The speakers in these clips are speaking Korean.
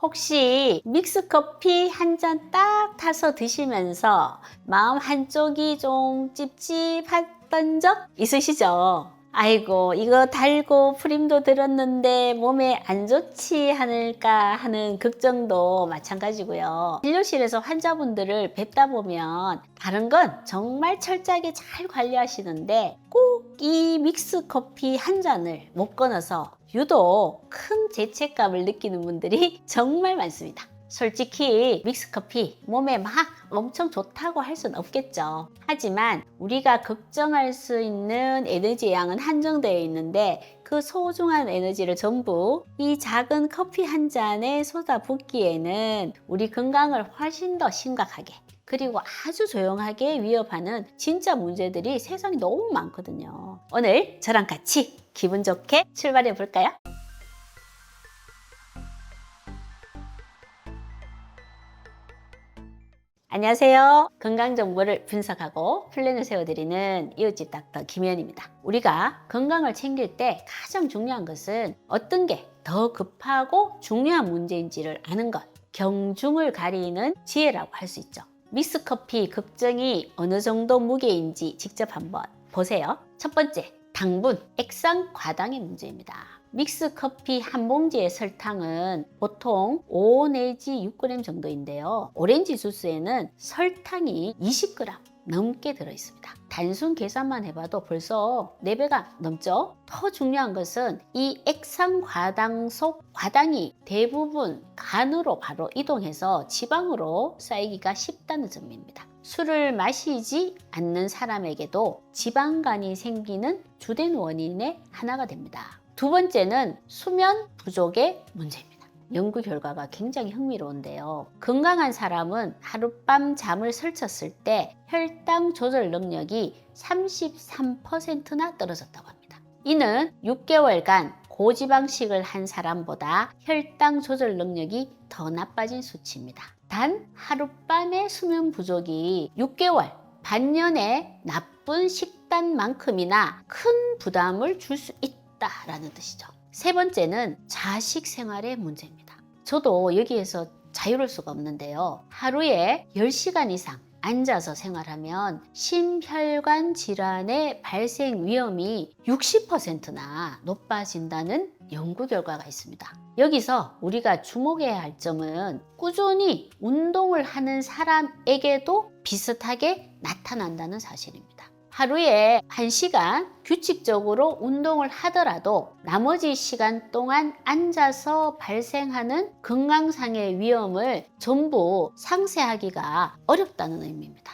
혹시 믹스커피 한 잔 딱 타서 드시면서 마음 한쪽이 좀 찝찝했던 적 있으시죠? 아이고, 이거 달고 프림도 들었는데 몸에 안 좋지 않을까 하는 걱정도 마찬가지고요. 진료실에서 환자분들을 뵙다 보면 다른 건 정말 철저하게 잘 관리하시는데 꼭 이 믹스커피 한 잔을 못 끊어서 유독 큰 죄책감을 느끼는 분들이 정말 많습니다. 솔직히 믹스커피 몸에 막 엄청 좋다고 할 수는 없겠죠. 하지만 우리가 걱정할 수 있는 에너지 양은 한정되어 있는데 그 소중한 에너지를 전부 이 작은 커피 한 잔에 쏟아붓기에는 우리 건강을 훨씬 더 심각하게 그리고 아주 조용하게 위협하는 진짜 문제들이 세상에 너무 많거든요. 오늘 저랑 같이 기분 좋게 출발해 볼까요? 안녕하세요. 건강정보를 분석하고 플랜을 세워드리는 이웃집 닥터 김혜연입니다. 우리가 건강을 챙길 때 가장 중요한 것은 어떤 게 더 급하고 중요한 문제인지를 아는 것, 경중을 가리는 지혜라고 할 수 있죠. 믹스커피 걱정이 어느 정도 무게인지 직접 한번 보세요. 첫 번째, 당분, 액상 과당의 문제입니다. 믹스커피 한 봉지의 설탕은 보통 5 내지 6g 정도인데요. 오렌지 주스에는 설탕이 20g 넘게 들어있습니다. 단순 계산만 해봐도 벌써 4배가 넘죠? 더 중요한 것은 이 액상 과당 속 과당이 대부분 간으로 바로 이동해서 지방으로 쌓이기가 쉽다는 점입니다. 술을 마시지 않는 사람에게도 지방간이 생기는 주된 원인의 하나가 됩니다. 두 번째는 수면 부족의 문제입니다. 연구 결과가 굉장히 흥미로운데요. 건강한 사람은 하룻밤 잠을 설쳤을 때 혈당 조절 능력이 33%나 떨어졌다고 합니다. 이는 6개월간 고지방식을 한 사람보다 혈당 조절 능력이 더 나빠진 수치입니다. 단 하룻밤의 수면 부족이 6개월, 반년의 나쁜 식단만큼이나 큰 부담을 줄 수 있다라는 뜻이죠. 세 번째는 자식 생활의 문제입니다. 저도 여기에서 자유로울 수가 없는데요. 하루에 10시간 이상 앉아서 생활하면 심혈관 질환의 발생 위험이 60%나 높아진다는 연구 결과가 있습니다. 여기서 우리가 주목해야 할 점은 꾸준히 운동을 하는 사람에게도 비슷하게 나타난다는 사실입니다. 하루에 1시간 규칙적으로 운동을 하더라도 나머지 시간 동안 앉아서 발생하는 건강상의 위험을 전부 상쇄하기가 어렵다는 의미입니다.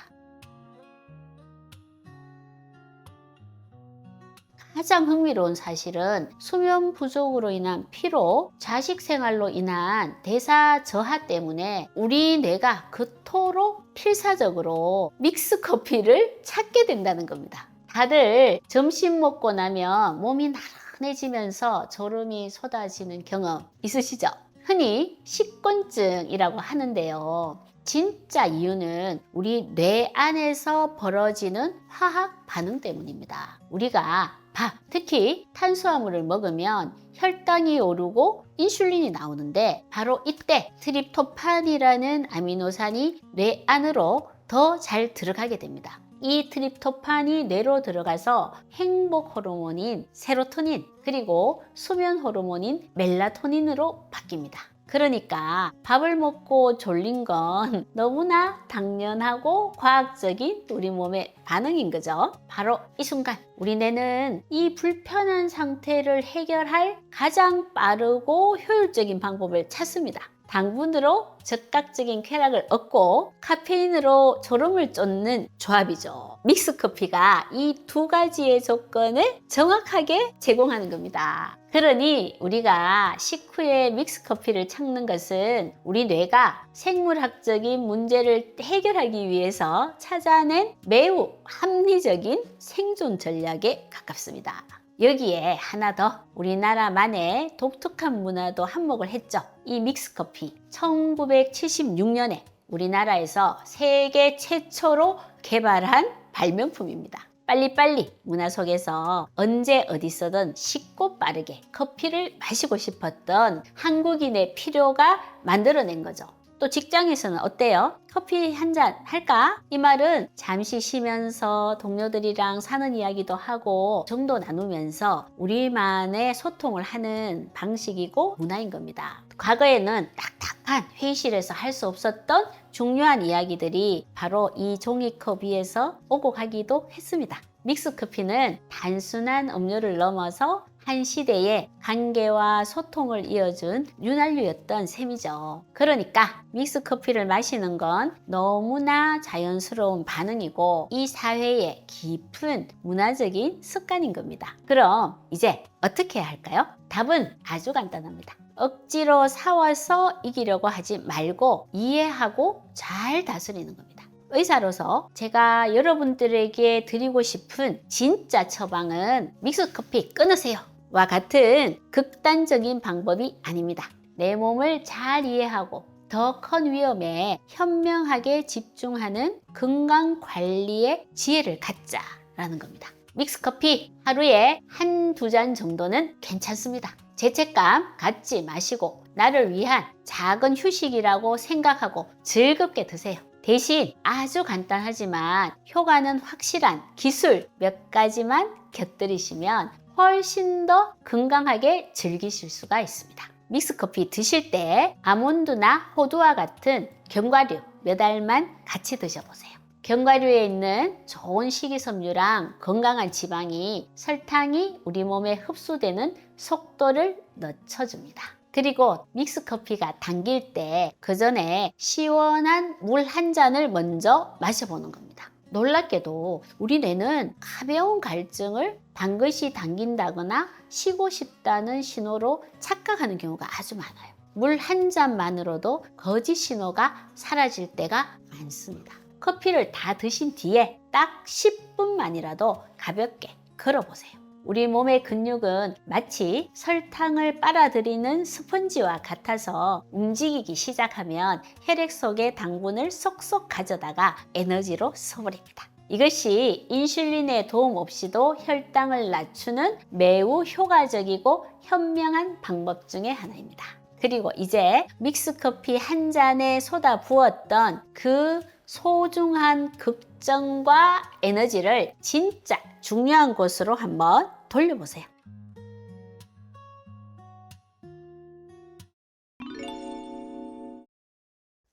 가장 흥미로운 사실은 수면 부족으로 인한 피로, 자식 생활로 인한 대사 저하 때문에 우리 뇌가 그토록 필사적으로 믹스커피를 찾게 된다는 겁니다. 다들 점심 먹고 나면 몸이 나른해지면서 졸음이 쏟아지는 경험 있으시죠? 흔히 식곤증이라고 하는데요. 진짜 이유는 우리 뇌 안에서 벌어지는 화학 반응 때문입니다. 우리가 밥, 특히 탄수화물을 먹으면 혈당이 오르고 인슐린이 나오는데 바로 이때 트립토판이라는 아미노산이 뇌 안으로 더 잘 들어가게 됩니다. 이 트립토판이 뇌로 들어가서 행복 호르몬인 세로토닌 그리고 수면 호르몬인 멜라토닌으로 바뀝니다. 그러니까 밥을 먹고 졸린 건 너무나 당연하고 과학적인 우리 몸의 반응인 거죠. 바로 이 순간 우리 뇌는 이 불편한 상태를 해결할 가장 빠르고 효율적인 방법을 찾습니다. 당분으로 즉각적인 쾌락을 얻고 카페인으로 졸음을 쫓는 조합이죠. 믹스커피가 이 두 가지의 조건을 정확하게 제공하는 겁니다. 그러니 우리가 식후에 믹스커피를 찾는 것은 우리 뇌가 생물학적인 문제를 해결하기 위해서 찾아낸 매우 합리적인 생존 전략에 가깝습니다. 여기에 하나 더 우리나라만의 독특한 문화도 한몫을 했죠. 이 믹스커피 1976년에 우리나라에서 세계 최초로 개발한 발명품입니다. 빨리빨리 문화 속에서 언제 어디서든 쉽고 빠르게 커피를 마시고 싶었던 한국인의 필요가 만들어낸 거죠. 또 직장에서는 어때요? 커피 한 잔 할까? 이 말은 잠시 쉬면서 동료들이랑 사는 이야기도 하고 정도 나누면서 우리만의 소통을 하는 방식이고 문화인 겁니다. 과거에는 딱딱한 회의실에서 할 수 없었던 중요한 이야기들이 바로 이 종이컵 위에서 오고 가기도 했습니다. 믹스커피는 단순한 음료를 넘어서 한 시대의 관계와 소통을 이어준 윤활유였던 셈이죠. 그러니까 믹스커피를 마시는 건 너무나 자연스러운 반응이고 이 사회의 깊은 문화적인 습관인 겁니다. 그럼 이제 어떻게 해야 할까요? 답은 아주 간단합니다. 억지로 사와서 이기려고 하지 말고 이해하고 잘 다스리는 겁니다. 의사로서 제가 여러분들에게 드리고 싶은 진짜 처방은 믹스커피 끊으세요 와 같은 극단적인 방법이 아닙니다. 내 몸을 잘 이해하고 더 큰 위험에 현명하게 집중하는 건강관리의 지혜를 갖자라는 겁니다. 믹스커피 하루에 한두 잔 정도는 괜찮습니다. 죄책감 갖지 마시고 나를 위한 작은 휴식이라고 생각하고 즐겁게 드세요. 대신 아주 간단하지만 효과는 확실한 기술 몇 가지만 곁들이시면 훨씬 더 건강하게 즐기실 수가 있습니다. 믹스커피 드실 때 아몬드나 호두와 같은 견과류 몇 알만 같이 드셔보세요. 견과류에 있는 좋은 식이섬유랑 건강한 지방이 설탕이 우리 몸에 흡수되는 속도를 늦춰줍니다. 그리고 믹스커피가 당길 때 그 전에 시원한 물 한 잔을 먼저 마셔보는 겁니다. 놀랍게도 우리 뇌는 가벼운 갈증을 단 것이 당긴다거나 쉬고 싶다는 신호로 착각하는 경우가 아주 많아요. 물 한 잔만으로도 거짓 신호가 사라질 때가 많습니다. 커피를 다 드신 뒤에 딱 10분만이라도 가볍게 걸어보세요. 우리 몸의 근육은 마치 설탕을 빨아들이는 스펀지와 같아서 움직이기 시작하면 혈액 속의 당분을 쏙쏙 가져다가 에너지로 써버립니다. 이것이 인슐린의 도움 없이도 혈당을 낮추는 매우 효과적이고 현명한 방법 중에 하나입니다. 그리고 이제 믹스커피 한 잔에 쏟아 부었던 그 소중한 걱정과 에너지를 진짜 중요한 곳으로 한번 돌려보세요.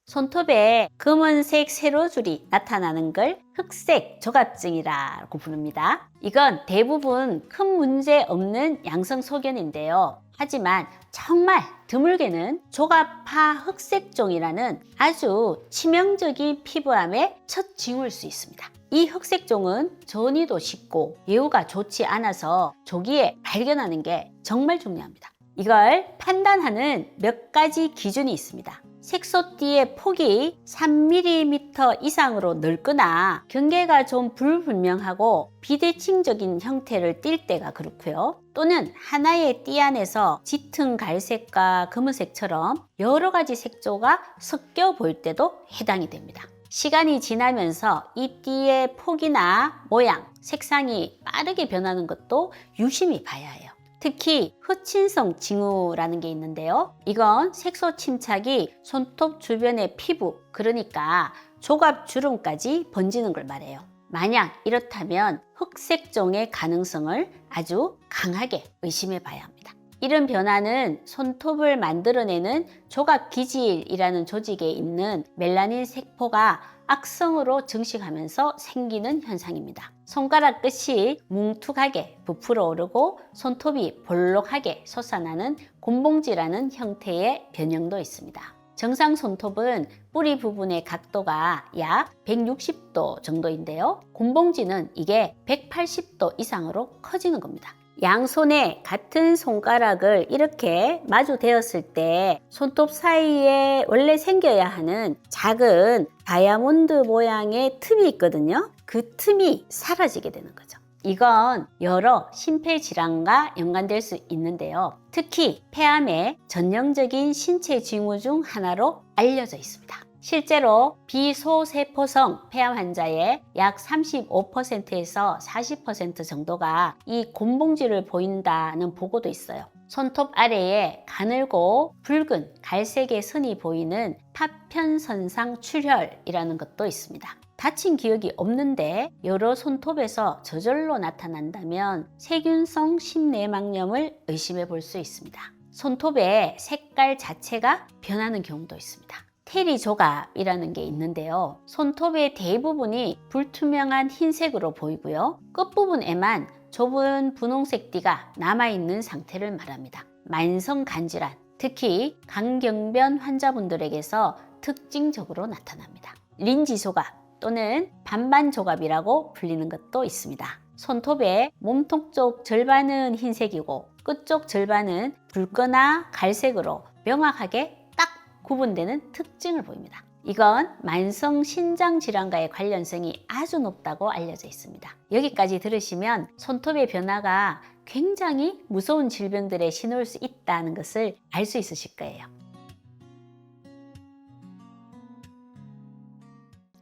손톱에 검은색 세로줄이 나타나는 걸 흑색 조갑증이라고 부릅니다. 이건 대부분 큰 문제 없는 양성 소견인데요. 하지만 정말 드물게는 조갑파 흑색종이라는 아주 치명적인 피부암의 첫 징후일 수 있습니다. 이 흑색종은 전이도 쉽고 예후가 좋지 않아서 조기에 발견하는 게 정말 중요합니다. 이걸 판단하는 몇 가지 기준이 있습니다. 색소띠의 폭이 3mm 이상으로 넓거나 경계가 좀 불분명하고 비대칭적인 형태를 띌 때가 그렇고요. 또는 하나의 띠 안에서 짙은 갈색과 검은색처럼 여러 가지 색조가 섞여 보일 때도 해당이 됩니다. 시간이 지나면서 이 띠의 폭이나 모양, 색상이 빠르게 변하는 것도 유심히 봐야 해요. 특히 흑침성 징후라는 게 있는데요. 이건 색소 침착이 손톱 주변의 피부, 그러니까 조갑 주름까지 번지는 걸 말해요. 만약 이렇다면 흑색종의 가능성을 아주 강하게 의심해 봐야 합니다. 이런 변화는 손톱을 만들어내는 조각기질이라는 조직에 있는 멜라닌 세포가 악성으로 증식하면서 생기는 현상입니다. 손가락 끝이 뭉툭하게 부풀어 오르고 손톱이 볼록하게 솟아나는 곤봉지라는 형태의 변형도 있습니다. 정상 손톱은 뿌리 부분의 각도가 약 160도 정도인데요. 곤봉지는 이게 180도 이상으로 커지는 겁니다. 양손에 같은 손가락을 이렇게 마주 대었을 때 손톱 사이에 원래 생겨야 하는 작은 다이아몬드 모양의 틈이 있거든요. 그 틈이 사라지게 되는 거죠. 이건 여러 심폐질환과 연관될 수 있는데요. 특히 폐암의 전형적인 신체 징후 중 하나로 알려져 있습니다. 실제로 비소세포성 폐암 환자의 약 35%에서 40% 정도가 이 곤봉질을 보인다는 보고도 있어요. 손톱 아래에 가늘고 붉은 갈색의 선이 보이는 파편선상 출혈이라는 것도 있습니다. 다친 기억이 없는데 여러 손톱에서 저절로 나타난다면 세균성 심내막염을 의심해 볼 수 있습니다. 손톱의 색깔 자체가 변하는 경우도 있습니다. 테리 조갑이라는 게 있는데요. 손톱의 대부분이 불투명한 흰색으로 보이고요. 끝부분에만 좁은 분홍색 띠가 남아있는 상태를 말합니다. 만성 간질환, 특히 강경변 환자분들에게서 특징적으로 나타납니다. 린지 조갑 또는 반반 조갑이라고 불리는 것도 있습니다. 손톱의 몸통 쪽 절반은 흰색이고 끝쪽 절반은 붉거나 갈색으로 명확하게 딱 구분되는 특징을 보입니다. 이건 만성 신장 질환과의 관련성이 아주 높다고 알려져 있습니다. 여기까지 들으시면 손톱의 변화가 굉장히 무서운 질병들의 신호일 수 있다는 것을 알 수 있으실 거예요.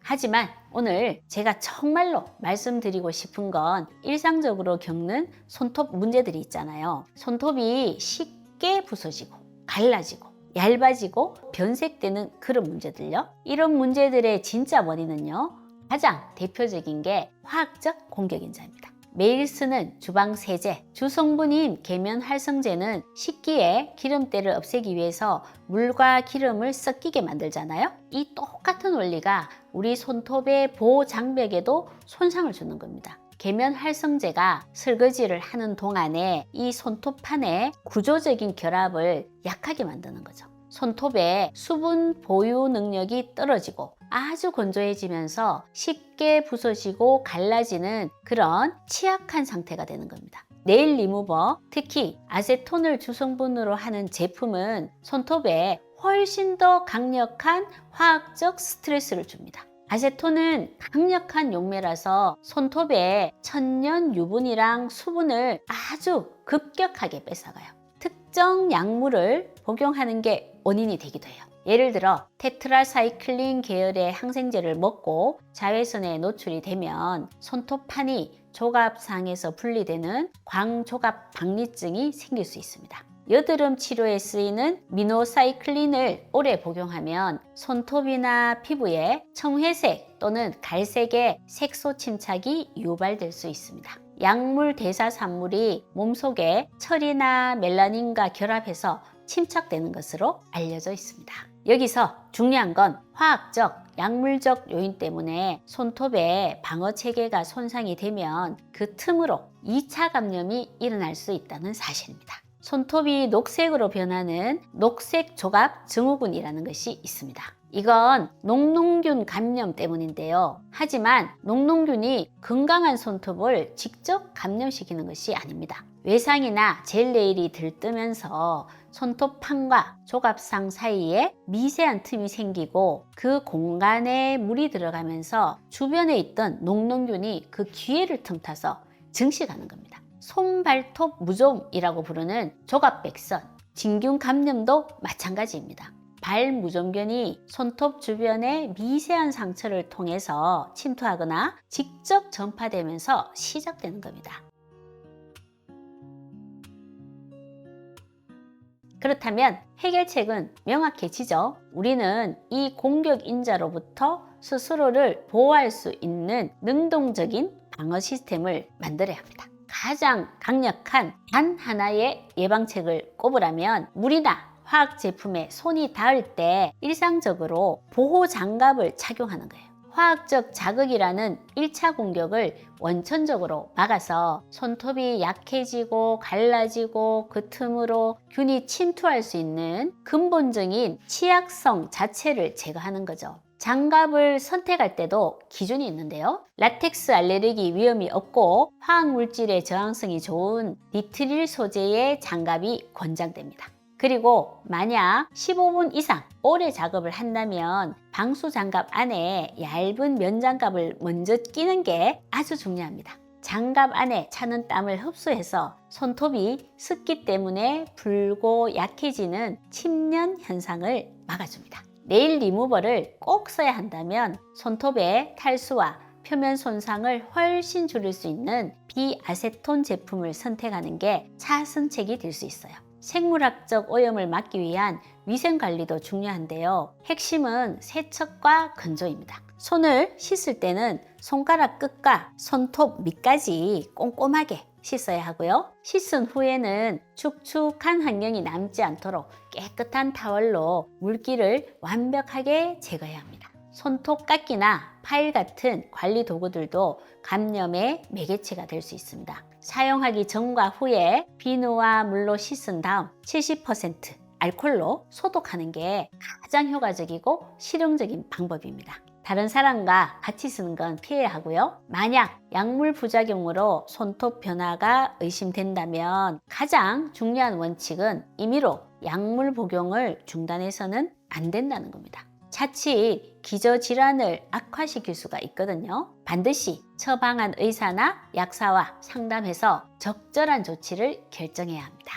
하지만 오늘 제가 정말로 말씀드리고 싶은 건 일상적으로 겪는 손톱 문제들이 있잖아요. 손톱이 쉽게 부서지고 갈라지고 얇아지고 변색되는 그런 문제들요. 이런 문제들의 진짜 원인은요. 가장 대표적인 게 화학적 공격인자입니다. 매일 쓰는 주방 세제, 주성분인 계면활성제는 식기에 기름때를 없애기 위해서 물과 기름을 섞이게 만들잖아요. 이 똑같은 원리가 우리 손톱의 보호 장벽에도 손상을 주는 겁니다. 계면활성제가 설거지를 하는 동안에 이 손톱판의 구조적인 결합을 약하게 만드는 거죠. 손톱의 수분 보유 능력이 떨어지고 아주 건조해지면서 쉽게 부서지고 갈라지는 그런 취약한 상태가 되는 겁니다. 네일 리무버, 특히 아세톤을 주성분으로 하는 제품은 손톱에 훨씬 더 강력한 화학적 스트레스를 줍니다. 아세톤은 강력한 용매라서 손톱에 천연 유분이랑 수분을 아주 급격하게 뺏어가요. 특정 약물을 복용하는 게 원인이 되기도 해요. 예를 들어 테트라사이클린 계열의 항생제를 먹고 자외선에 노출이 되면 손톱판이 조갑상에서 분리되는 광조갑 박리증이 생길 수 있습니다. 여드름 치료에 쓰이는 미노사이클린을 오래 복용하면 손톱이나 피부에 청회색 또는 갈색의 색소 침착이 유발될 수 있습니다. 약물 대사산물이 몸속에 철이나 멜라닌과 결합해서 침착되는 것으로 알려져 있습니다. 여기서 중요한 건 화학적, 약물적 요인 때문에 손톱의 방어 체계가 손상이 되면 그 틈으로 2차 감염이 일어날 수 있다는 사실입니다. 손톱이 녹색으로 변하는 녹색 조갑 증후군이라는 것이 있습니다. 이건 녹농균 감염 때문인데요. 하지만 녹농균이 건강한 손톱을 직접 감염시키는 것이 아닙니다. 외상이나 젤 네일이 들뜨면서 손톱판과 조갑상 사이에 미세한 틈이 생기고 그 공간에 물이 들어가면서 주변에 있던 녹농균이 그 기회를 틈타서 증식하는 겁니다. 손발톱 무좀이라고 부르는 조갑백선, 진균 감염도 마찬가지입니다. 발무좀균이 손톱 주변의 미세한 상처를 통해서 침투하거나 직접 전파되면서 시작되는 겁니다. 그렇다면 해결책은 명확해지죠. 우리는 이 공격인자로부터 스스로를 보호할 수 있는 능동적인 방어 시스템을 만들어야 합니다. 가장 강력한 단 하나의 예방책을 꼽으라면 물이나 화학 제품에 손이 닿을 때 일상적으로 보호 장갑을 착용하는 거예요. 화학적 자극이라는 1차 공격을 원천적으로 막아서 손톱이 약해지고 갈라지고 그 틈으로 균이 침투할 수 있는 근본적인 취약성 자체를 제거하는 거죠. 장갑을 선택할 때도 기준이 있는데요. 라텍스 알레르기 위험이 없고 화학물질의 저항성이 좋은 니트릴 소재의 장갑이 권장됩니다. 그리고 만약 15분 이상 오래 작업을 한다면 방수 장갑 안에 얇은 면 장갑을 먼저 끼는 게 아주 중요합니다. 장갑 안에 차는 땀을 흡수해서 손톱이 습기 때문에 불고 약해지는 침면 현상을 막아줍니다. 네일 리무버를 꼭 써야 한다면 손톱의 탈수와 표면 손상을 훨씬 줄일 수 있는 비아세톤 제품을 선택하는 게 차선책이 될 수 있어요. 생물학적 오염을 막기 위한 위생관리도 중요한데요. 핵심은 세척과 건조입니다. 손을 씻을 때는 손가락 끝과 손톱 밑까지 꼼꼼하게 씻어야 하고요. 씻은 후에는 축축한 환경이 남지 않도록 깨끗한 타월로 물기를 완벽하게 제거해야 합니다. 손톱 깎기나 파일 같은 관리 도구들도 감염의 매개체가 될 수 있습니다. 사용하기 전과 후에 비누와 물로 씻은 다음 70% 알코올로 소독하는 게 가장 효과적이고 실용적인 방법입니다. 다른 사람과 같이 쓰는 건 피해야 하고요. 만약 약물 부작용으로 손톱 변화가 의심된다면 가장 중요한 원칙은 임의로 약물 복용을 중단해서는 안 된다는 겁니다. 자칫 기저질환을 악화시킬 수가 있거든요. 반드시 처방한 의사나 약사와 상담해서 적절한 조치를 결정해야 합니다.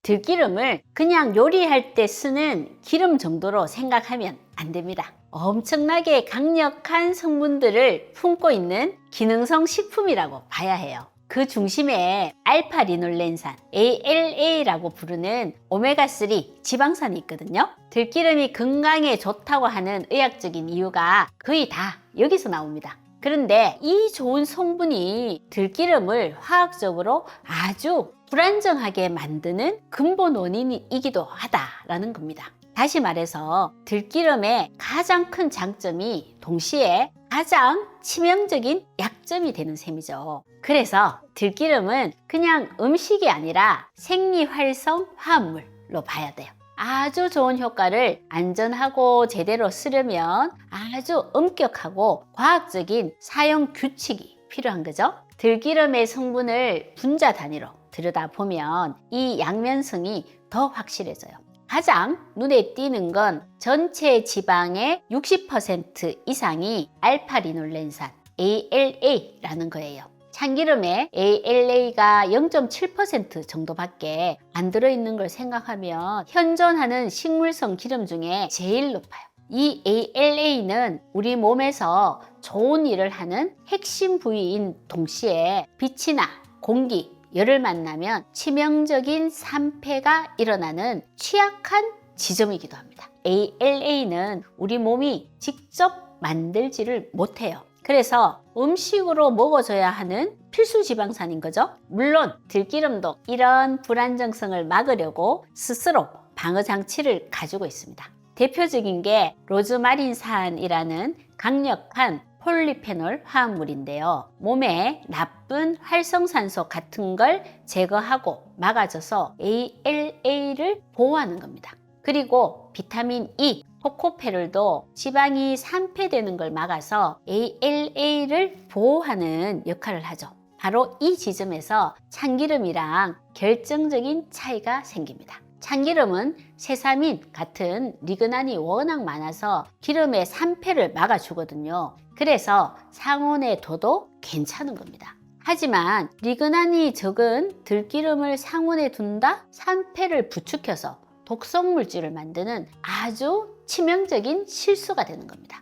들기름을 그냥 요리할 때 쓰는 기름 정도로 생각하면 안 됩니다. 엄청나게 강력한 성분들을 품고 있는 기능성 식품이라고 봐야 해요. 그 중심에 알파리놀렌산, ALA라고 부르는 오메가3 지방산이 있거든요. 들기름이 건강에 좋다고 하는 의학적인 이유가 거의 다 여기서 나옵니다. 그런데 이 좋은 성분이 들기름을 화학적으로 아주 불안정하게 만드는 근본 원인이기도 하다라는 겁니다. 다시 말해서 들기름의 가장 큰 장점이 동시에 가장 치명적인 약점이 되는 셈이죠. 그래서 들기름은 그냥 음식이 아니라 생리활성 화합물로 봐야 돼요. 아주 좋은 효과를 안전하고 제대로 쓰려면 아주 엄격하고 과학적인 사용 규칙이 필요한 거죠. 들기름의 성분을 분자 단위로 들여다보면 이 양면성이 더 확실해져요. 가장 눈에 띄는 건 전체 지방의 60% 이상이 알파리놀렌산, ALA라는 거예요. 참기름에 ALA가 0.7% 정도밖에 안 들어있는 걸 생각하면 현존하는 식물성 기름 중에 제일 높아요. 이 ALA는 우리 몸에서 좋은 일을 하는 핵심 부위인 동시에 빛이나 공기, 열을 만나면 치명적인 산패가 일어나는 취약한 지점이기도 합니다. ALA는 우리 몸이 직접 만들지를 못해요. 그래서 음식으로 먹어줘야 하는 필수 지방산인 거죠. 물론 들기름도 이런 불안정성을 막으려고 스스로 방어 장치를 가지고 있습니다. 대표적인 게 로즈마린산이라는 강력한 폴리페놀 화합물인데요. 몸에 나쁜 활성산소 같은 걸 제거하고 막아줘서 ALA를 보호하는 겁니다. 그리고 비타민 E, 토코페롤도 지방이 산패되는 걸 막아서 ALA를 보호하는 역할을 하죠. 바로 이 지점에서 참기름이랑 결정적인 차이가 생깁니다. 참기름은 세사민 같은 리그난이 워낙 많아서 기름의 산패를 막아주거든요. 그래서 상온에 둬도 괜찮은 겁니다. 하지만 리그난이 적은 들기름을 상온에 둔다 산패를 부추겨서 독성 물질을 만드는 아주 치명적인 실수가 되는 겁니다.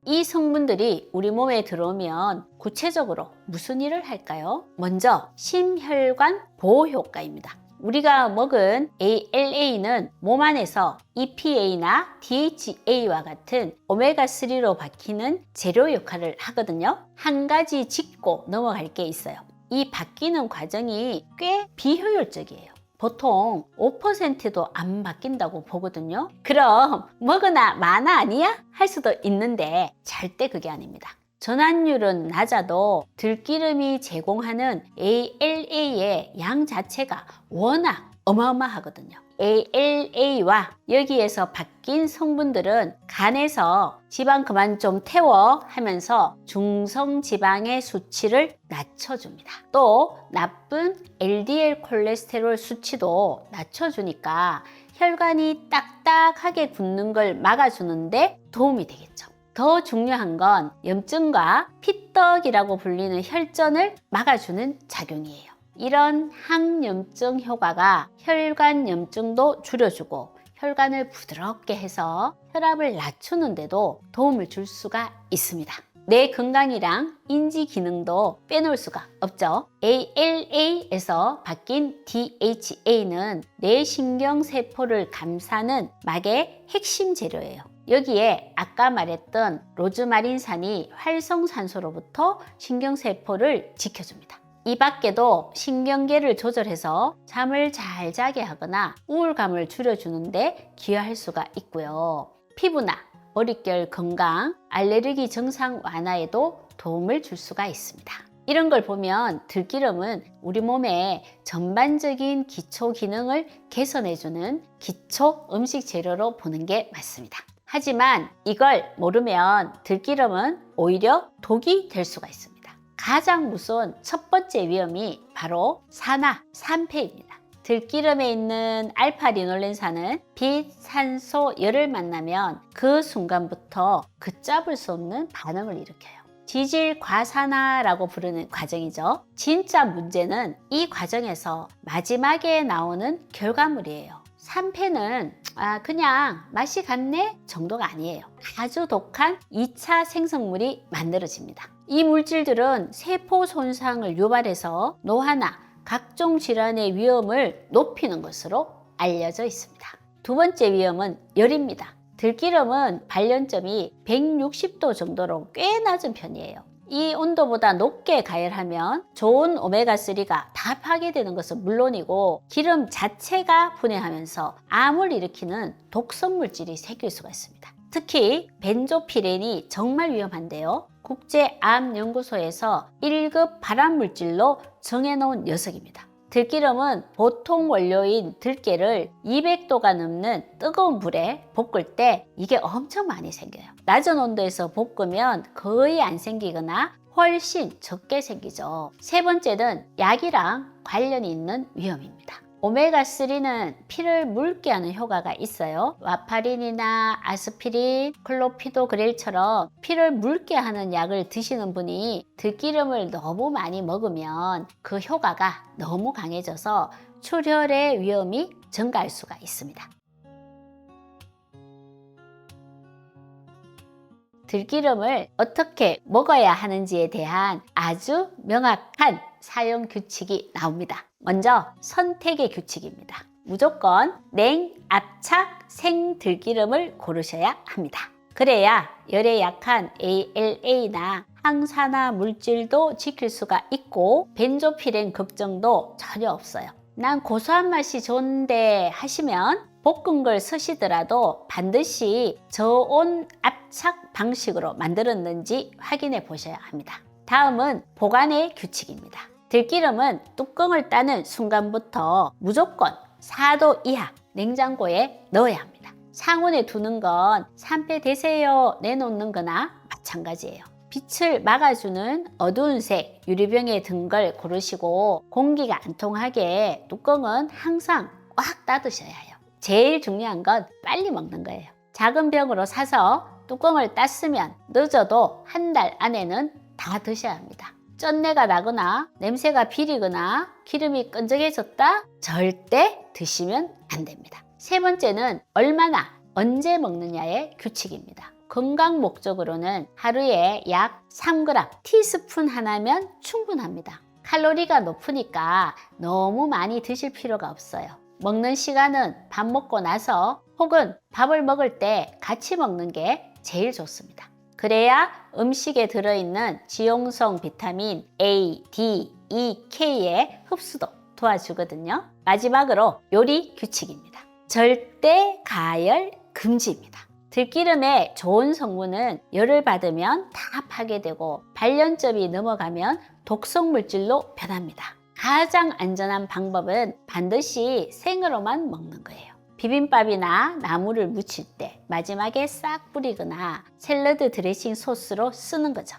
이 성분들이 우리 몸에 들어오면 구체적으로 무슨 일을 할까요? 먼저 심혈관 보호 효과입니다. 우리가 먹은 ALA는 몸 안에서 EPA나 DHA와 같은 오메가3로 바뀌는 재료 역할을 하거든요. 한 가지 짚고 넘어갈 게 있어요. 이 바뀌는 과정이 꽤 비효율적이에요. 보통 5%도 안 바뀐다고 보거든요. 그럼 먹으나 마나 아니야? 할 수도 있는데 절대 그게 아닙니다. 전환율은 낮아도 들기름이 제공하는 ALA의 양 자체가 워낙 어마어마하거든요. ALA와 여기에서 바뀐 성분들은 간에서 지방 그만 좀 태워 하면서 중성지방의 수치를 낮춰줍니다. 또 나쁜 LDL 콜레스테롤 수치도 낮춰주니까 혈관이 딱딱하게 굳는 걸 막아주는데 도움이 되겠죠. 더 중요한 건 염증과 피떡이라고 불리는 혈전을 막아주는 작용이에요. 이런 항염증 효과가 혈관 염증도 줄여주고 혈관을 부드럽게 해서 혈압을 낮추는데도 도움을 줄 수가 있습니다. 뇌 건강이랑 인지 기능도 빼놓을 수가 없죠. ALA에서 바뀐 DHA는 뇌신경세포를 감싸는 막의 핵심 재료예요. 여기에 아까 말했던 로즈마린산이 활성산소로부터 신경세포를 지켜줍니다. 이 밖에도 신경계를 조절해서 잠을 잘 자게 하거나 우울감을 줄여주는데 기여할 수가 있고요. 피부나 머릿결 건강, 알레르기 증상 완화에도 도움을 줄 수가 있습니다. 이런 걸 보면 들기름은 우리 몸의 전반적인 기초 기능을 개선해주는 기초 음식 재료로 보는 게 맞습니다. 하지만 이걸 모르면 들기름은 오히려 독이 될 수가 있습니다. 가장 무서운 첫 번째 위험이 바로 산화, 산패입니다. 들기름에 있는 알파리놀렌산은 빛, 산소, 열을 만나면 그 순간부터 걷잡을 수 없는 반응을 일으켜요. 지질 과산화라고 부르는 과정이죠. 진짜 문제는 이 과정에서 마지막에 나오는 결과물이에요. 산패는 그냥 맛이 갔네 정도가 아니에요. 아주 독한 2차 생성물이 만들어집니다. 이 물질들은 세포 손상을 유발해서 노화나 각종 질환의 위험을 높이는 것으로 알려져 있습니다. 두 번째 위험은 열입니다. 들기름은 발연점이 160도 정도로 꽤 낮은 편이에요. 이 온도보다 높게 가열하면 좋은 오메가3가 다 파괴되는 것은 물론이고 기름 자체가 분해하면서 암을 일으키는 독성 물질이 생길 수가 있습니다. 특히 벤조피렌이 정말 위험한데요. 국제암연구소에서 1급 발암물질로 정해놓은 녀석입니다. 들기름은 보통 원료인 들깨를 200도가 넘는 뜨거운 물에 볶을 때 이게 엄청 많이 생겨요. 낮은 온도에서 볶으면 거의 안 생기거나 훨씬 적게 생기죠. 세 번째는 약이랑 관련이 있는 위험입니다. 오메가3는 피를 묽게 하는 효과가 있어요. 와파린이나 아스피린, 클로피도그렐처럼 피를 묽게 하는 약을 드시는 분이 들기름을 너무 많이 먹으면 그 효과가 너무 강해져서 출혈의 위험이 증가할 수가 있습니다. 들기름을 어떻게 먹어야 하는지에 대한 아주 명확한 사용 규칙이 나옵니다. 먼저 선택의 규칙입니다. 무조건 냉, 압착, 생 들기름을 고르셔야 합니다. 그래야 열에 약한 ALA나 항산화 물질도 지킬 수가 있고 벤조피렌 걱정도 전혀 없어요. 난 고소한 맛이 좋은데 하시면 볶은 걸 쓰시더라도 반드시 저온 압착 방식으로 만들었는지 확인해 보셔야 합니다. 다음은 보관의 규칙입니다. 들기름은 뚜껑을 따는 순간부터 무조건 4도 이하 냉장고에 넣어야 합니다. 상온에 두는 건 산패되세요 내놓는 거나 마찬가지예요. 빛을 막아주는 어두운 색 유리병에 든 걸 고르시고 공기가 안 통하게 뚜껑은 항상 꽉 닫으셔야 해요. 제일 중요한 건 빨리 먹는 거예요. 작은 병으로 사서 뚜껑을 땄으면 늦어도 한 달 안에는 다 드셔야 합니다. 쩐내가 나거나 냄새가 비리거나 기름이 끈적해졌다? 절대 드시면 안 됩니다. 세 번째는 얼마나 언제 먹느냐의 규칙입니다. 건강 목적으로는 하루에 약 3g, 티스푼 하나면 충분합니다. 칼로리가 높으니까 너무 많이 드실 필요가 없어요. 먹는 시간은 밥 먹고 나서 혹은 밥을 먹을 때 같이 먹는 게 제일 좋습니다. 그래야 음식에 들어있는 지용성 비타민 A, D, E, K의 흡수도 도와주거든요. 마지막으로 요리 규칙입니다. 절대 가열 금지입니다. 들기름의 좋은 성분은 열을 받으면 다 파괴되고 발연점이 넘어가면 독성 물질로 변합니다. 가장 안전한 방법은 반드시 생으로만 먹는 거예요. 비빔밥이나 나물을 무칠 때 마지막에 싹 뿌리거나 샐러드 드레싱 소스로 쓰는 거죠.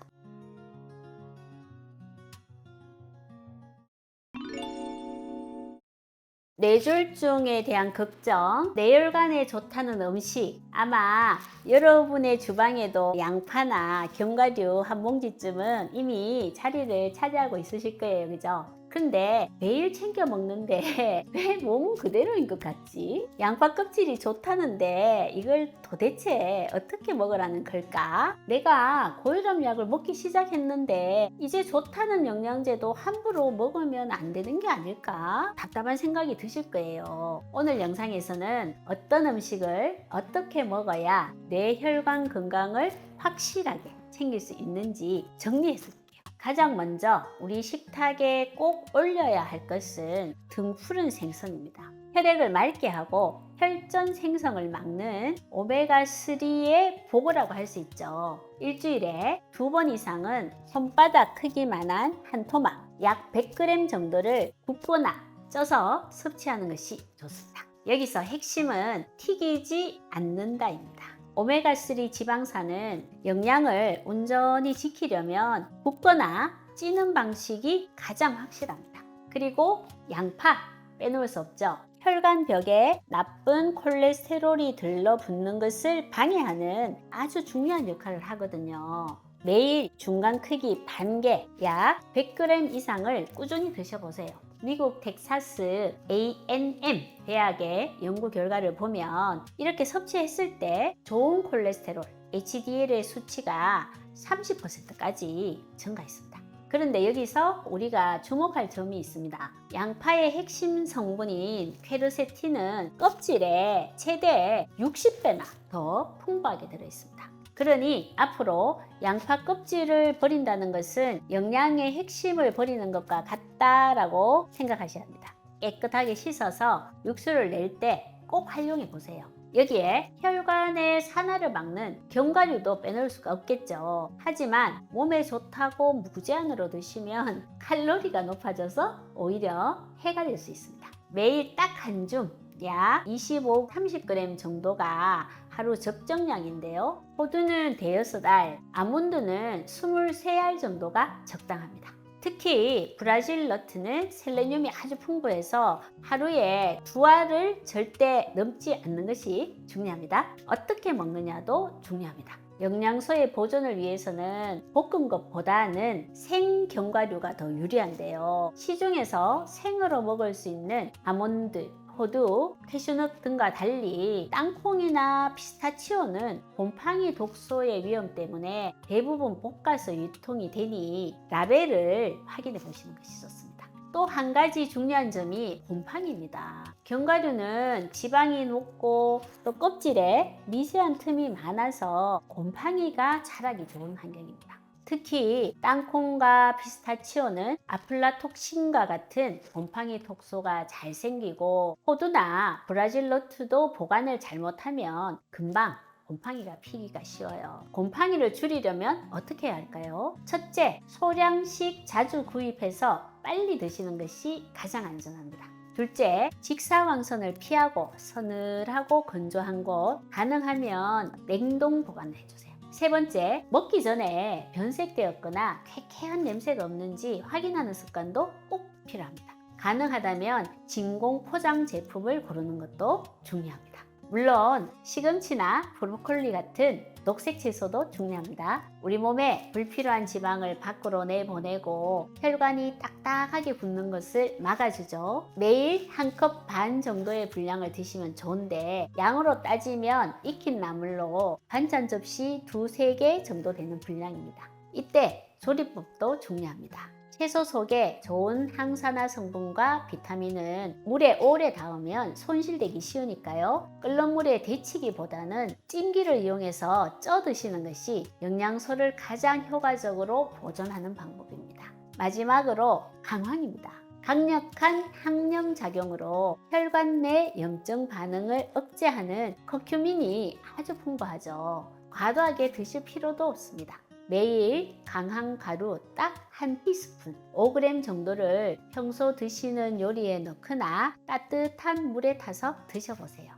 뇌졸중에 대한 걱정, 뇌혈관에 좋다는 음식, 아마 여러분의 주방에도 양파나 견과류 한 봉지쯤은 이미 자리를 차지하고 있으실 거예요. 그죠? 근데 매일 챙겨 먹는데 왜 몸은 그대로인 것 같지? 양파 껍질이 좋다는데 이걸 도대체 어떻게 먹으라는 걸까? 내가 고혈압약을 먹기 시작했는데 이제 좋다는 영양제도 함부로 먹으면 안 되는 게 아닐까? 답답한 생각이 드실 거예요. 오늘 영상에서는 어떤 음식을 어떻게 먹어야 뇌혈관 건강을 확실하게 챙길 수 있는지 정리해서 가장 먼저 우리 식탁에 꼭 올려야 할 것은 등푸른 생선입니다. 혈액을 맑게 하고 혈전 생성을 막는 오메가3의 보고라고 할 수 있죠. 일주일에 2번 이상은 손바닥 크기만한 한 토막, 약 100g 정도를 굽거나 쪄서 섭취하는 것이 좋습니다. 여기서 핵심은 튀기지 않는다입니다. 오메가3 지방산은 영양을 온전히 지키려면 굽거나 찌는 방식이 가장 확실합니다. 그리고 양파 빼놓을 수 없죠. 혈관벽에 나쁜 콜레스테롤이 들러붙는 것을 방해하는 아주 중요한 역할을 하거든요. 매일 중간 크기 반개, 약 100g 이상을 꾸준히 드셔보세요. 미국 텍사스 A&M 대학의 연구 결과를 보면 이렇게 섭취했을 때 좋은 콜레스테롤 HDL의 수치가 30%까지 증가했습니다. 그런데 여기서 우리가 주목할 점이 있습니다. 양파의 핵심 성분인 퀘르세틴은 껍질에 최대 60배나 더 풍부하게 들어있습니다. 그러니 앞으로 양파 껍질을 버린다는 것은 영양의 핵심을 버리는 것과 같다라고 생각하셔야 합니다. 깨끗하게 씻어서 육수를 낼 때 꼭 활용해 보세요. 여기에 혈관의 산화를 막는 견과류도 빼놓을 수가 없겠죠. 하지만 몸에 좋다고 무제한으로 드시면 칼로리가 높아져서 오히려 해가 될 수 있습니다. 매일 딱 한 줌, 약 25-30g 정도가 하루 적정량인데요. 호두는 5-6알, 아몬드는 23알 정도가 적당합니다. 특히 브라질 너트는 셀레늄이 아주 풍부해서 하루에 2알을 절대 넘지 않는 것이 중요합니다. 어떻게 먹느냐도 중요합니다. 영양소의 보존을 위해서는 볶은 것보다는 생견과류가 더 유리한데요. 시중에서 생으로 먹을 수 있는 아몬드, 호두, 캐슈넛 등과 달리 땅콩이나 피스타치오는 곰팡이 독소의 위험 때문에 대부분 볶아서 유통이 되니 라벨을 확인해 보시는 것이 좋습니다. 또 한 가지 중요한 점이 곰팡이입니다. 견과류는 지방이 높고 또 껍질에 미세한 틈이 많아서 곰팡이가 자라기 좋은 환경입니다. 특히 땅콩과 피스타치오는 아플라톡신과 같은 곰팡이 독소가 잘 생기고 호두나 브라질 너트도 보관을 잘못하면 금방 곰팡이가 피기가 쉬워요. 곰팡이를 줄이려면 어떻게 해야 할까요? 첫째, 소량씩 자주 구입해서 빨리 드시는 것이 가장 안전합니다. 둘째, 직사광선을 피하고 서늘하고 건조한 곳, 가능하면 냉동 보관을 해주세요. 세 번째, 먹기 전에 변색되었거나 쾌쾌한 냄새가 없는지 확인하는 습관도 꼭 필요합니다. 가능하다면 진공 포장 제품을 고르는 것도 중요합니다. 물론 시금치나 브로콜리 같은 녹색 채소도 중요합니다. 우리 몸에 불필요한 지방을 밖으로 내보내고 혈관이 딱딱하게 붓는 것을 막아주죠. 매일 1컵 반 정도의 분량을 드시면 좋은데 양으로 따지면 익힌 나물로 반찬 접시 2-3개 정도 되는 분량입니다. 이때 조리법도 중요합니다. 채소 속에 좋은 항산화 성분과 비타민은 물에 오래 닿으면 손실되기 쉬우니까요. 끓는 물에 데치기보다는 찜기를 이용해서 쪄 드시는 것이 영양소를 가장 효과적으로 보존하는 방법입니다. 마지막으로 강황입니다. 강력한 항염 작용으로 혈관 내 염증 반응을 억제하는 커큐민이 아주 풍부하죠. 과도하게 드실 필요도 없습니다. 매일 강황 가루 딱 한 티스푼 5g 정도를 평소 드시는 요리에 넣거나 따뜻한 물에 타서 드셔보세요.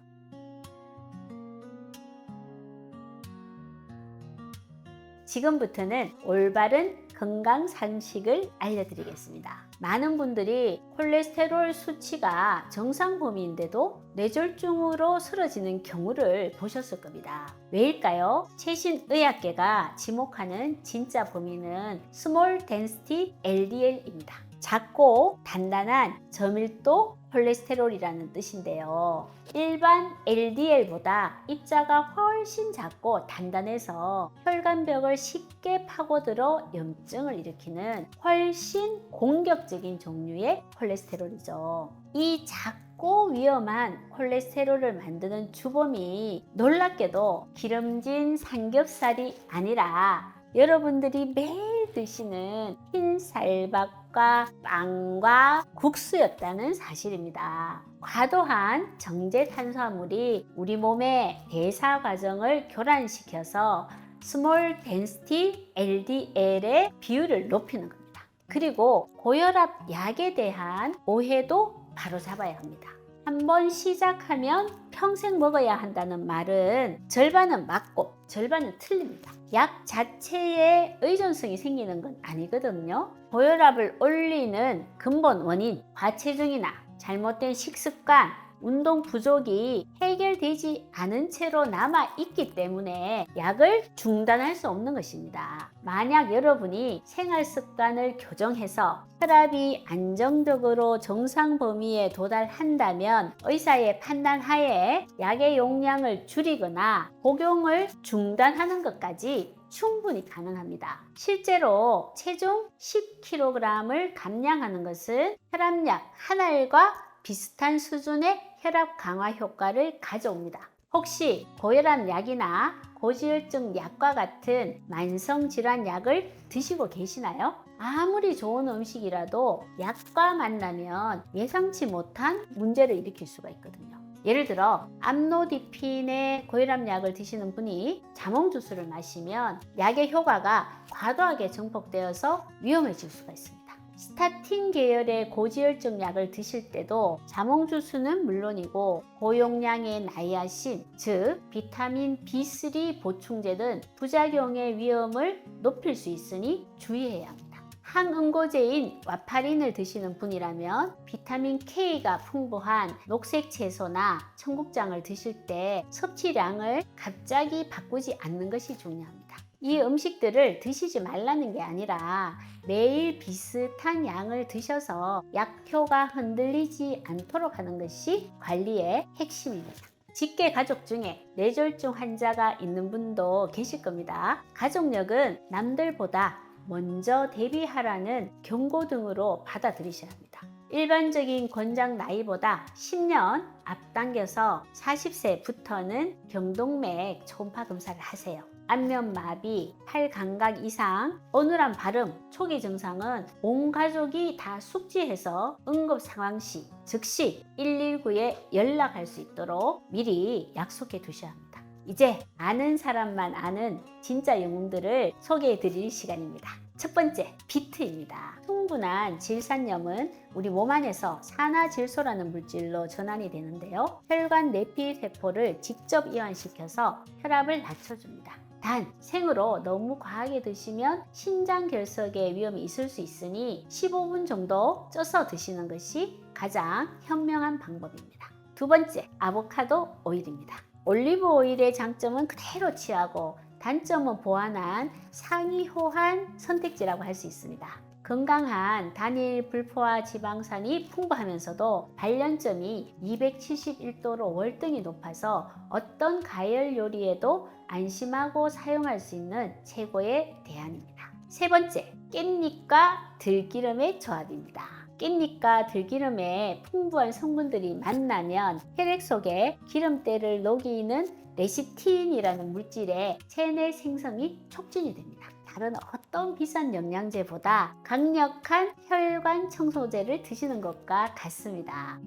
지금부터는 올바른 건강 상식을 알려드리겠습니다. 많은 분들이 콜레스테롤 수치가 정상 범위인데도 뇌졸중으로 쓰러지는 경우를 보셨을 겁니다. 왜일까요? 최신 의학계가 지목하는 진짜 범위는 스몰 덴시티 LDL입니다. 작고 단단한 저밀도 콜레스테롤이라는 뜻인데요. 일반 LDL보다 입자가 훨씬 작고 단단해서 혈관벽을 쉽게 파고들어 염증을 일으키는 훨씬 공격적인 종류의 콜레스테롤이죠. 이 작고 위험한 콜레스테롤을 만드는 주범이 놀랍게도 기름진 삼겹살이 아니라 여러분들이 매일 드시는 흰쌀밥과 빵과 국수였다는 사실입니다. 과도한 정제 탄수화물이 우리 몸의 대사 과정을 교란시켜서 스몰 덴시티 LDL의 비율을 높이는 겁니다. 그리고 고혈압 약에 대한 오해도 바로잡아야 합니다. 한번 시작하면 평생 먹어야 한다는 말은 절반은 맞고 절반은 틀립니다. 약 자체에 의존성이 생기는 건 아니거든요. 고혈압을 올리는 근본 원인, 과체중이나 잘못된 식습관, 운동 부족이 해결되지 않은 채로 남아있기 때문에 약을 중단할 수 없는 것입니다. 만약 여러분이 생활 습관을 교정해서 혈압이 안정적으로 정상 범위에 도달한다면 의사의 판단 하에 약의 용량을 줄이거나 복용을 중단하는 것까지 충분히 가능합니다. 실제로 체중 10kg을 감량하는 것은 혈압약 한 알과 비슷한 수준의 혈압 강화 효과를 가져옵니다. 혹시 고혈압 약이나 고지혈증 약과 같은 만성질환 약을 드시고 계시나요? 아무리 좋은 음식이라도 약과 만나면 예상치 못한 문제를 일으킬 수가 있거든요. 예를 들어 암로디핀의 고혈압 약을 드시는 분이 자몽주스를 마시면 약의 효과가 과도하게 증폭되어서 위험해질 수가 있습니다. 스타틴 계열의 고지혈증 약을 드실 때도 자몽주스는 물론이고 고용량의 나이아신, 즉 비타민 B3 보충제 등 부작용의 위험을 높일 수 있으니 주의해야 합니다. 항응고제인 와파린을 드시는 분이라면 비타민 K가 풍부한 녹색 채소나 청국장을 드실 때 섭취량을 갑자기 바꾸지 않는 것이 중요합니다. 이 음식들을 드시지 말라는 게 아니라 매일 비슷한 양을 드셔서 약효가 흔들리지 않도록 하는 것이 관리의 핵심입니다. 직계 가족 중에 뇌졸중 환자가 있는 분도 계실 겁니다. 가족력은 남들보다 먼저 대비하라는 경고등으로 받아들이셔야 합니다. 일반적인 권장 나이보다 10년 앞당겨서 40세부터는 경동맥 초음파 검사를 하세요. 안면마비, 팔 감각 이상, 어눌한 발음, 초기 증상은 온 가족이 다 숙지해서 응급 상황 시 즉시 119에 연락할 수 있도록 미리 약속해 두셔야 합니다. 이제 아는 사람만 아는 진짜 영웅들을 소개해 드릴 시간입니다. 첫 번째, 비트입니다. 충분한 질산염은 우리 몸 안에서 산화질소라는 물질로 전환이 되는데요. 혈관 내피세포를 직접 이완시켜서 혈압을 낮춰줍니다. 단, 생으로 너무 과하게 드시면 신장결석의 위험이 있을 수 있으니 15분 정도 쪄서 드시는 것이 가장 현명한 방법입니다. 두 번째, 아보카도 오일입니다. 올리브 오일의 장점은 그대로 취하고 단점은 보완한 상이호환 선택지라고 할 수 있습니다. 건강한 단일 불포화 지방산이 풍부하면서도 발연점이 271도로 월등히 높아서 어떤 가열 요리에도 안심하고 사용할 수 있는 최고의 대안입니다. 세 번째, 깻잎과 들기름의 조합입니다. 깻잎과 들기름의 풍부한 성분들이 만나면 혈액 속에 기름때를 녹이는 레시틴이라는 물질의 체내 생성이 촉진이 됩니다. 다른 어떤 비싼 영양제보다 강력한 혈관 청소제를 드시는 것과 같습니다.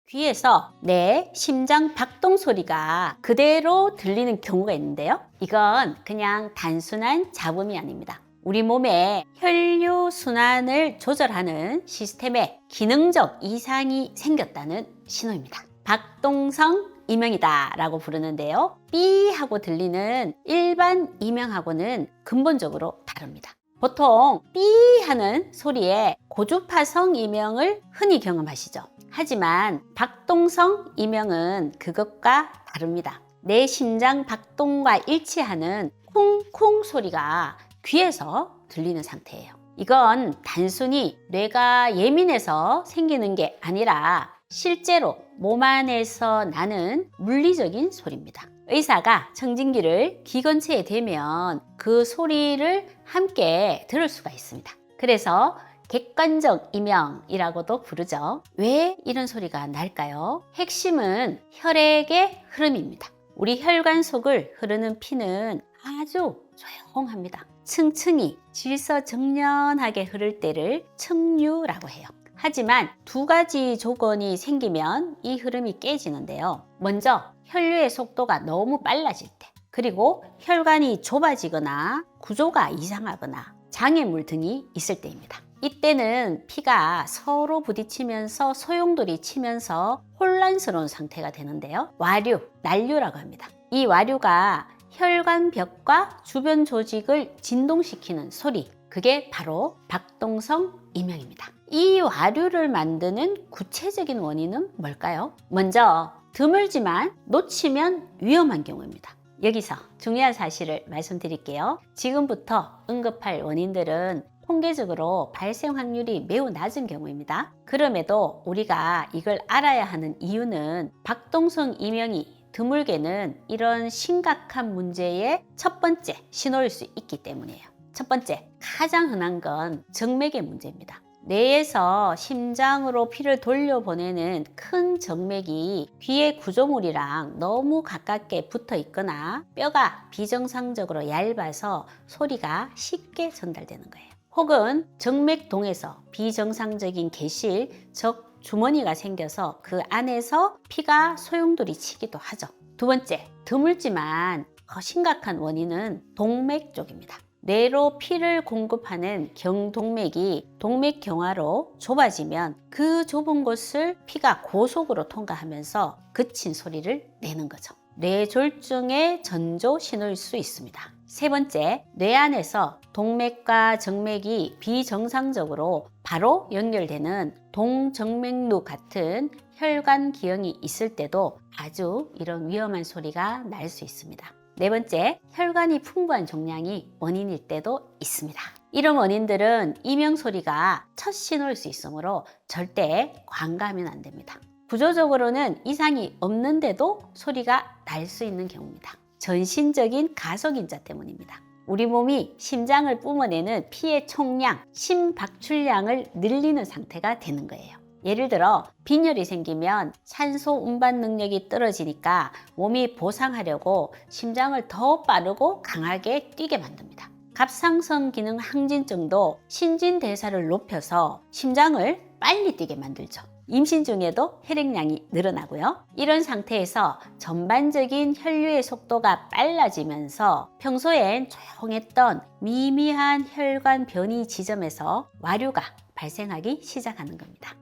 귀에서 내 심장 박동 소리가 그대로 들리는 경우가 있는데요. 이건 그냥 단순한 잡음이 아닙니다. 우리 몸의 혈류순환을 조절하는 시스템에 기능적 이상이 생겼다는 신호입니다. 박동성 이명이다 라고 부르는데요. 삐 하고 들리는 일반 이명하고는 근본적으로 다릅니다. 보통 삐 하는 소리에 고주파성 이명을 흔히 경험하시죠. 하지만 박동성 이명은 그것과 다릅니다. 내 심장 박동과 일치하는 쿵쿵 소리가 귀에서 들리는 상태예요. 이건 단순히 뇌가 예민해서 생기는 게 아니라 실제로 몸 안에서 나는 물리적인 소리입니다. 의사가 청진기를 귀 근처에 대면 그 소리를 함께 들을 수가 있습니다. 그래서 객관적 이명이라고도 부르죠. 왜 이런 소리가 날까요? 핵심은 혈액의 흐름입니다. 우리 혈관 속을 흐르는 피는 아주 조용합니다. 층층이 질서정연하게 흐를 때를 층류라고 해요. 하지만 두 가지 조건이 생기면 이 흐름이 깨지는데요. 먼저 혈류의 속도가 너무 빨라질 때, 그리고 혈관이 좁아지거나 구조가 이상하거나 장애물 등이 있을 때입니다. 이때는 피가 서로 부딪히면서 소용돌이 치면서 혼란스러운 상태가 되는데요. 와류, 난류라고 합니다. 이 와류가 혈관벽과 주변 조직을 진동시키는 소리, 그게 바로 박동성 이명입니다. 이 와류를 만드는 구체적인 원인은 뭘까요? 먼저 드물지만 놓치면 위험한 경우입니다. 여기서 중요한 사실을 말씀드릴게요. 지금부터 언급할 원인들은 통계적으로 발생 확률이 매우 낮은 경우입니다. 그럼에도 우리가 이걸 알아야 하는 이유는 박동성 이명이 드물게는 이런 심각한 문제의 첫 번째 신호일 수 있기 때문이에요. 첫 번째, 가장 흔한 건 정맥의 문제입니다. 뇌에서 심장으로 피를 돌려보내는 큰 정맥이 귀의 구조물이랑 너무 가깝게 붙어 있거나 뼈가 비정상적으로 얇아서 소리가 쉽게 전달되는 거예요. 혹은 정맥동에서 비정상적인 개실, 즉 주머니가 생겨서 그 안에서 피가 소용돌이 치기도 하죠. 두 번째, 드물지만 심각한 원인은 동맥 쪽입니다. 뇌로 피를 공급하는 경동맥이 동맥경화로 좁아지면 그 좁은 곳을 피가 고속으로 통과하면서 그친 소리를 내는 거죠. 뇌졸중의 전조 신호일 수 있습니다. 세 번째, 뇌 안에서 동맥과 정맥이 비정상적으로 바로 연결되는 동정맥류 같은 혈관 기형이 있을 때도 아주 이런 위험한 소리가 날 수 있습니다. 네 번째, 혈관이 풍부한 종양이 원인일 때도 있습니다. 이런 원인들은 이명 소리가 첫 신호일 수 있으므로 절대 관가하면 안 됩니다. 구조적으로는 이상이 없는데도 소리가 날 수 있는 경우입니다. 전신적인 가속인자 때문입니다. 우리 몸이 심장을 뿜어내는 피의 총량, 심박출량을 늘리는 상태가 되는 거예요. 예를 들어 빈혈이 생기면 산소 운반 능력이 떨어지니까 몸이 보상하려고 심장을 더 빠르고 강하게 뛰게 만듭니다. 갑상선 기능 항진증도 신진대사를 높여서 심장을 빨리 뛰게 만들죠. 임신 중에도 혈액량이 늘어나고요. 이런 상태에서 전반적인 혈류의 속도가 빨라지면서 평소엔 조용했던 미미한 혈관 변이 지점에서 와류가 발생하기 시작하는 겁니다.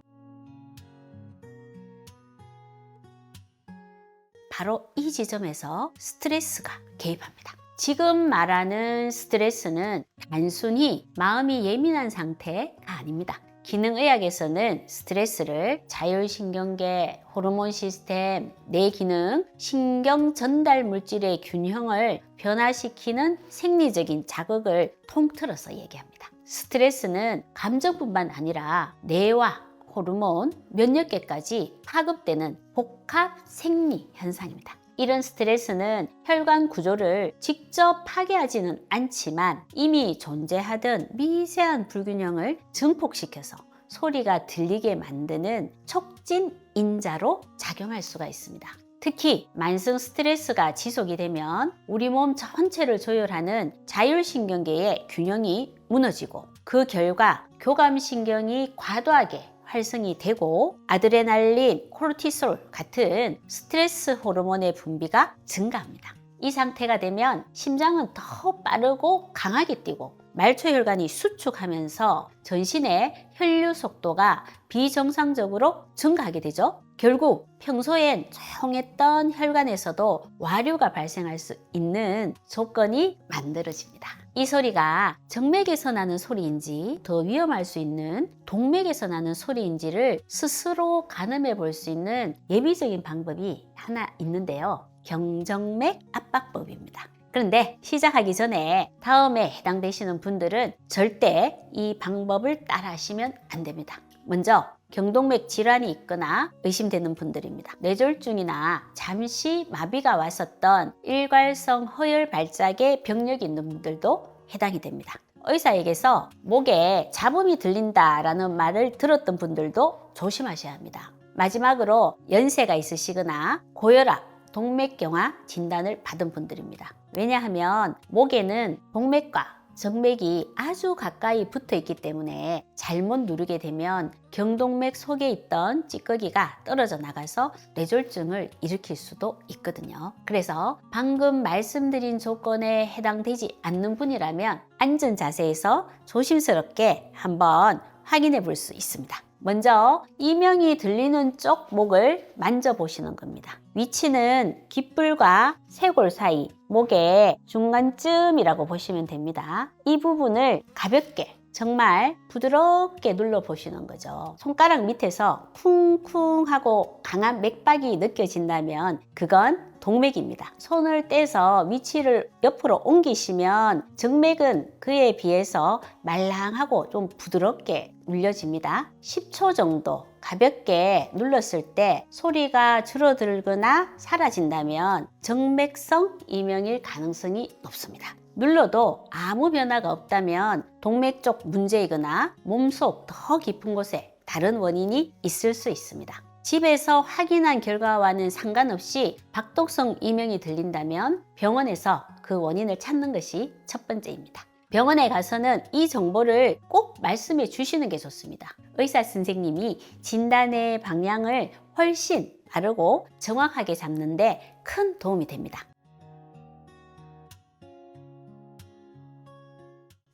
바로 이 지점에서 스트레스가 개입합니다. 지금 말하는 스트레스는 단순히 마음이 예민한 상태가 아닙니다. 기능의학에서는 스트레스를 자율신경계, 호르몬 시스템, 뇌 기능, 신경 전달 물질의 균형을 변화시키는 생리적인 자극을 통틀어서 얘기합니다. 스트레스는 감정뿐만 아니라 뇌와 호르몬, 면역계까지 파급되는 복합 생리 현상입니다. 이런 스트레스는 혈관 구조를 직접 파괴하지는 않지만 이미 존재하던 미세한 불균형을 증폭시켜서 소리가 들리게 만드는 촉진 인자로 작용할 수가 있습니다. 특히 만성 스트레스가 지속이 되면 우리 몸 전체를 조율하는 자율신경계의 균형이 무너지고 그 결과 교감신경이 과도하게 활성이 되고 아드레날린, 코르티솔 같은 스트레스 호르몬의 분비가 증가합니다. 이 상태가 되면 심장은 더 빠르고 강하게 뛰고 말초혈관이 수축하면서 전신의 혈류 속도가 비정상적으로 증가하게 되죠. 결국 평소엔 조용했던 혈관에서도 와류가 발생할 수 있는 조건이 만들어집니다. 이 소리가 정맥에서 나는 소리인지 더 위험할 수 있는 동맥에서 나는 소리인지를 스스로 가늠해 볼 수 있는 예비적인 방법이 하나 있는데요. 경정맥 압박법입니다. 그런데 시작하기 전에 다음에 해당되시는 분들은 절대 이 방법을 따라 하시면 안 됩니다. 먼저 경동맥 질환이 있거나 의심되는 분들입니다. 뇌졸중이나 잠시 마비가 왔었던 일괄성 허혈 발작의 병력이 있는 분들도 해당이 됩니다. 의사에게서 목에 잡음이 들린다라는 말을 들었던 분들도 조심하셔야 합니다. 마지막으로 연세가 있으시거나 고혈압, 동맥경화 진단을 받은 분들입니다. 왜냐하면 목에는 동맥과 정맥이 아주 가까이 붙어 있기 때문에 잘못 누르게 되면 경동맥 속에 있던 찌꺼기가 떨어져 나가서 뇌졸중을 일으킬 수도 있거든요. 그래서 방금 말씀드린 조건에 해당되지 않는 분이라면 앉은 자세에서 조심스럽게 한번 확인해 볼 수 있습니다. 먼저 이명이 들리는 쪽 목을 만져보시는 겁니다. 위치는 귓불과 쇄골 사이, 목의 중간쯤이라고 보시면 됩니다. 이 부분을 가볍게 정말 부드럽게 눌러보시는 거죠. 손가락 밑에서 쿵쿵하고 강한 맥박이 느껴진다면 그건 동맥입니다. 손을 떼서 위치를 옆으로 옮기시면 정맥은 그에 비해서 말랑하고 좀 부드럽게 울려집니다. 10초 정도 가볍게 눌렀을 때 소리가 줄어들거나 사라진다면 정맥성 이명일 가능성이 높습니다. 눌러도 아무 변화가 없다면 동맥 쪽 문제이거나 몸속 더 깊은 곳에 다른 원인이 있을 수 있습니다. 집에서 확인한 결과와는 상관없이 박독성 이명이 들린다면 병원에서 그 원인을 찾는 것이 첫 번째입니다. 병원에 가서는 이 정보를 꼭 말씀해 주시는 게 좋습니다. 의사 선생님이 진단의 방향을 훨씬 바르고 정확하게 잡는데 큰 도움이 됩니다.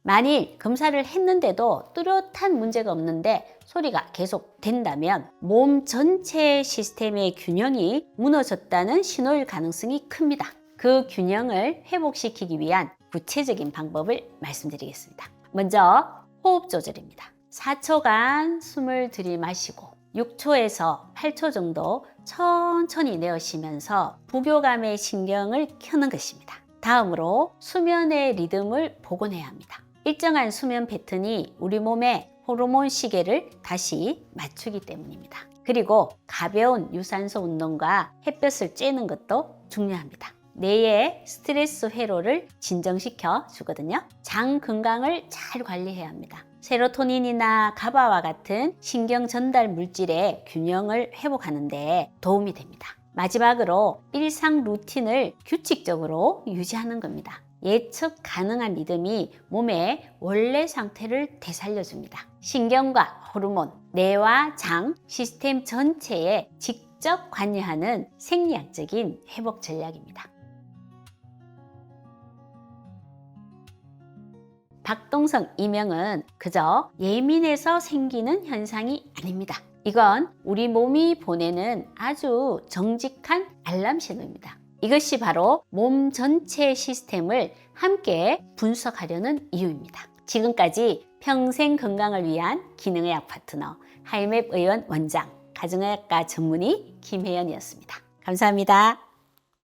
만일 검사를 했는데도 뚜렷한 문제가 없는데 소리가 계속 된다면 몸 전체 시스템의 균형이 무너졌다는 신호일 가능성이 큽니다. 그 균형을 회복시키기 위한 구체적인 방법을 말씀드리겠습니다. 먼저 호흡 조절입니다. 4초간 숨을 들이마시고 6초에서 8초 정도 천천히 내쉬면서 부교감의 신경을 켜는 것입니다. 다음으로 수면의 리듬을 복원해야 합니다. 일정한 수면 패턴이 우리 몸의 호르몬 시계를 다시 맞추기 때문입니다. 그리고 가벼운 유산소 운동과 햇볕을 쬐는 것도 중요합니다. 뇌의 스트레스 회로를 진정시켜 주거든요. 장 건강을 잘 관리해야 합니다. 세로토닌이나 가바와 같은 신경 전달 물질의 균형을 회복하는 데 도움이 됩니다. 마지막으로 일상 루틴을 규칙적으로 유지하는 겁니다. 예측 가능한 리듬이 몸의 원래 상태를 되살려줍니다. 신경과 호르몬, 뇌와 장, 시스템 전체에 직접 관여하는 생리학적인 회복 전략입니다. 박동성 이명은 그저 예민해서 생기는 현상이 아닙니다. 이건 우리 몸이 보내는 아주 정직한 알람 신호입니다. 이것이 바로 몸 전체 시스템을 함께 분석하려는 이유입니다. 지금까지 평생 건강을 위한 기능의학 파트너 하이맵 의원 원장, 가정의학과 전문의 김혜연이었습니다. 감사합니다.